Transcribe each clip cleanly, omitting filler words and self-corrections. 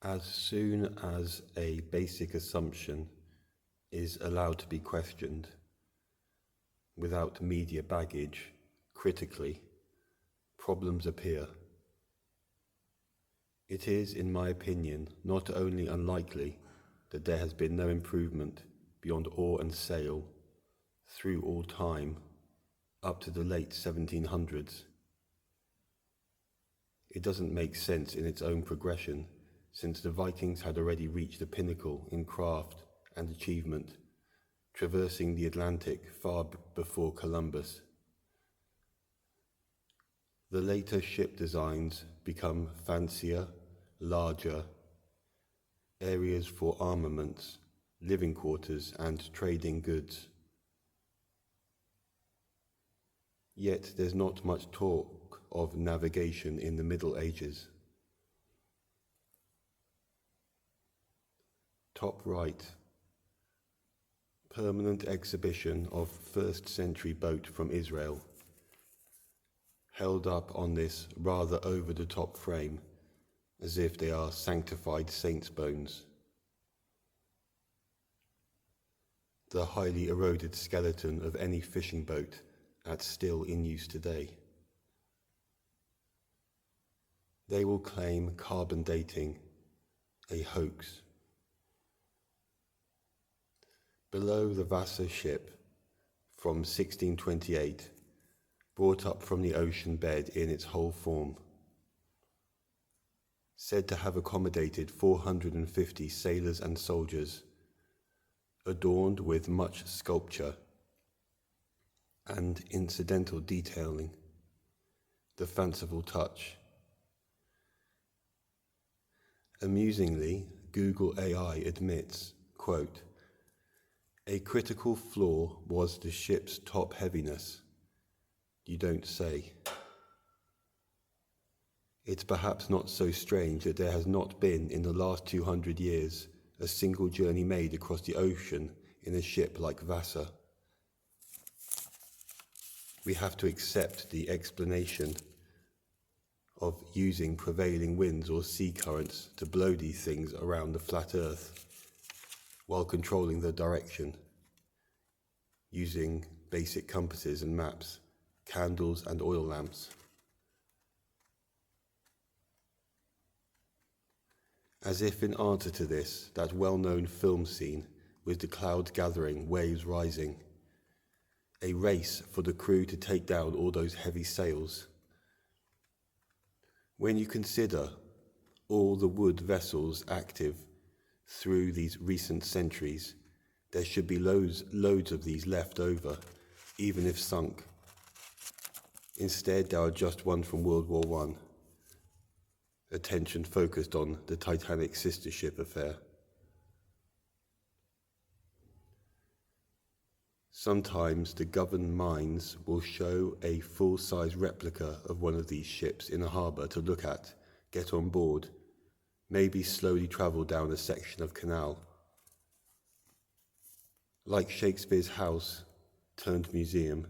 As soon as a basic assumption is allowed to be questioned without media baggage critically, problems appear. It is, in my opinion, not only unlikely that there has been no improvement beyond ore and sail through all time up to the late 1700s. It doesn't make sense in its own progression, since the Vikings had already reached the pinnacle in craft and achievement, traversing the Atlantic far before Columbus. The later ship designs become fancier, larger, areas for armaments, living quarters, and trading goods. Yet there's not much talk of navigation in the Middle Ages. Top right, permanent exhibition of 1st century boat from Israel, held up on this rather over-the-top frame, as if they are sanctified saints' bones. The highly eroded skeleton of any fishing boat that's still in use today. They will claim carbon dating, a hoax. Below the Vassar ship from 1628, brought up from the ocean bed in its whole form, said to have accommodated 450 sailors and soldiers, adorned with much sculpture and incidental detailing, the fanciful touch. Amusingly, Google AI admits, quote, "A critical flaw was the ship's top heaviness. You don't say." It's perhaps not so strange that there has not been in the last 200 years a single journey made across the ocean in a ship like Vassar. We have to accept the explanation of using prevailing winds or sea currents to blow these things around the flat earth while controlling the direction, using basic compasses and maps, candles and oil lamps. As if in answer to this, that well-known film scene with the clouds gathering, waves rising, a race for the crew to take down all those heavy sails. When you consider all the wood vessels active through these recent centuries, there should be loads of these left over, even if sunk. Instead, there are just one from World War I. Attention focused on the Titanic sister ship affair. Sometimes the governed minds will show a full-size replica of one of these ships in a harbour to look at, get on board, maybe slowly travel down a section of canal. Like Shakespeare's house turned museum,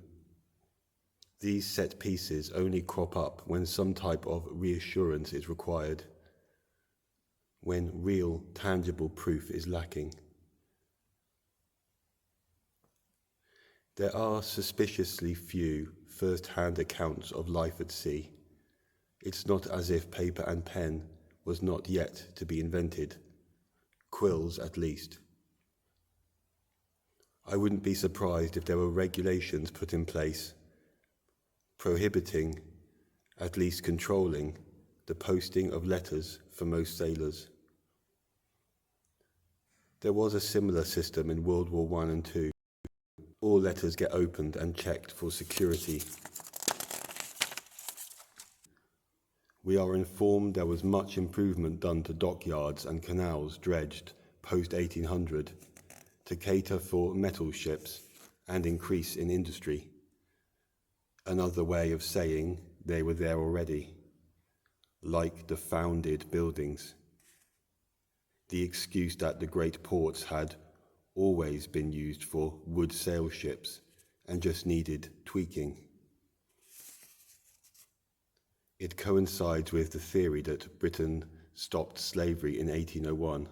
these set pieces only crop up when some type of reassurance is required, when real, tangible proof is lacking. There are suspiciously few first-hand accounts of life at sea. It's not as if paper and pen was not yet to be invented, quills at least. I wouldn't be surprised if there were regulations put in place prohibiting, at least controlling, the posting of letters for most sailors. There was a similar system in World War I and II. All letters get opened and checked for security. We are informed there was much improvement done to dockyards and canals dredged post-1800 to cater for metal ships and increase in industry. Another way of saying they were there already, like the founded buildings. The excuse that the great ports had always been used for wood sail ships and just needed tweaking. It coincides with the theory that Britain stopped slavery in 1801,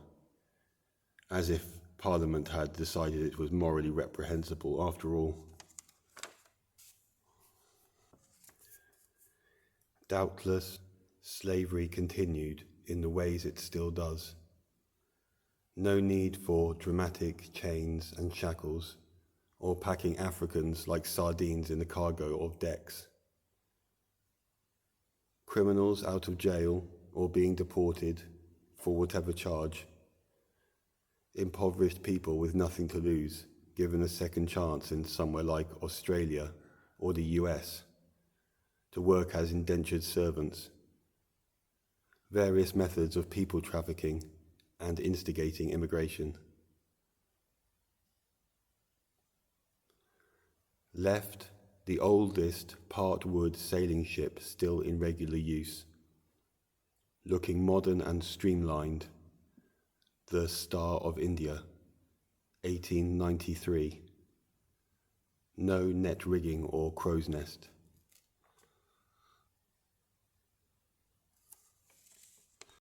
as if Parliament had decided it was morally reprehensible after all. Doubtless, slavery continued in the ways it still does. No need for dramatic chains and shackles, or packing Africans like sardines in the cargo of decks. Criminals out of jail or being deported for whatever charge. Impoverished people with nothing to lose, given a second chance in somewhere like Australia or the US, to work as indentured servants. Various methods of people trafficking and instigating immigration. Left, the oldest part-wood sailing ship still in regular use, looking modern and streamlined, the Star of India, 1893. No net rigging or crow's nest.